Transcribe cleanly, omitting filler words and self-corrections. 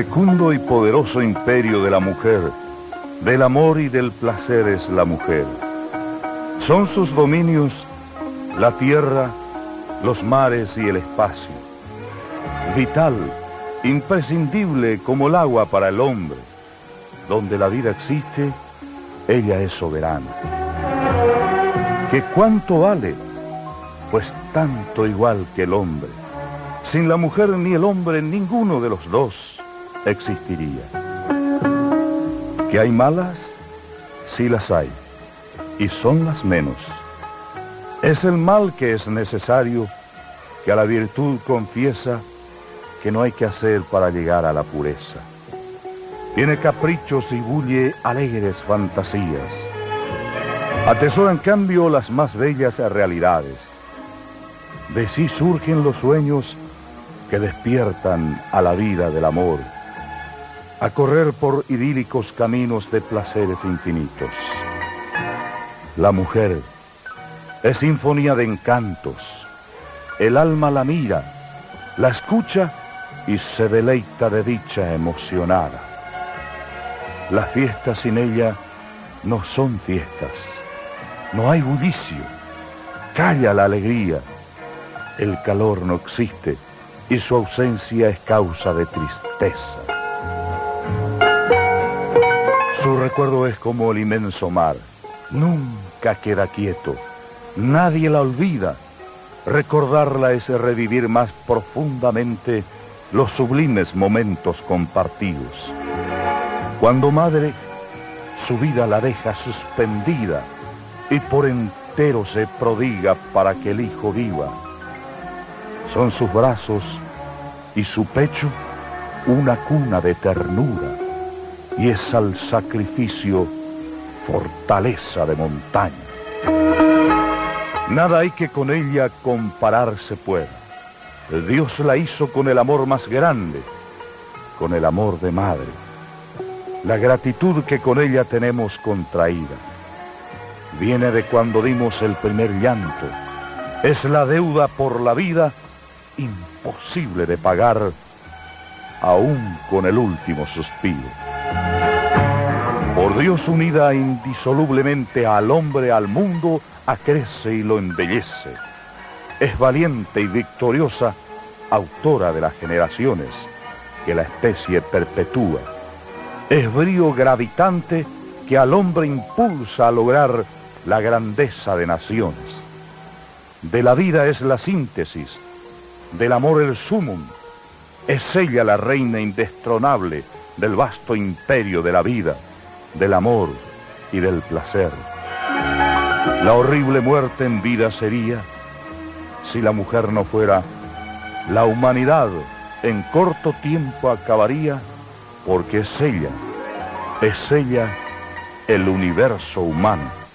fecundo y poderoso imperio de la mujer, del amor y del placer es la mujer. Son sus dominios la tierra, los mares y el espacio. Vital, imprescindible como el agua para el hombre. Donde la vida existe, ella es soberana. ¿Que cuánto vale? Pues tanto igual que el hombre. Sin la mujer ni el hombre, ninguno de los dos existiría. ¿Que hay malas? Sí las hay, y son las menos. Es el mal que es necesario, que a la virtud confiesa que no hay que hacer para llegar a la pureza. Tiene caprichos y bulle alegres fantasías. Atesora en cambio las más bellas realidades. De sí surgen los sueños que despiertan a la vida del amor, a correr por idílicos caminos de placeres infinitos. La mujer es sinfonía de encantos. El alma la mira, la escucha y se deleita de dicha emocionada. Las fiestas sin ella no son fiestas. No hay bullicio. Calla la alegría. El calor no existe y su ausencia es causa de tristeza. Su recuerdo es como el inmenso mar. Nunca queda quieto. Nadie la olvida. Recordarla es revivir más profundamente los sublimes momentos compartidos. Cuando madre, su vida la deja suspendida y por entero se prodiga para que el hijo viva. Son sus brazos y su pecho una cuna de ternura, y es al sacrificio fortaleza de montaña. Nada hay que con ella compararse pueda. Dios la hizo con el amor más grande, con el amor de madre. La gratitud que con ella tenemos contraída viene de cuando dimos el primer llanto. Es la deuda por la vida imposible de pagar, aún con el último suspiro. Por Dios unida indisolublemente al hombre, al mundo, acrece y lo embellece. Es valiente y victoriosa, autora de las generaciones que la especie perpetúa. Es brío gravitante que al hombre impulsa a lograr la grandeza de naciones. De la vida es la síntesis, del amor el sumum. Es ella la reina indestronable del vasto imperio de la vida, del amor y del placer. La horrible muerte en vida sería, si la mujer no fuera, la humanidad en corto tiempo acabaría, porque es ella el universo humano.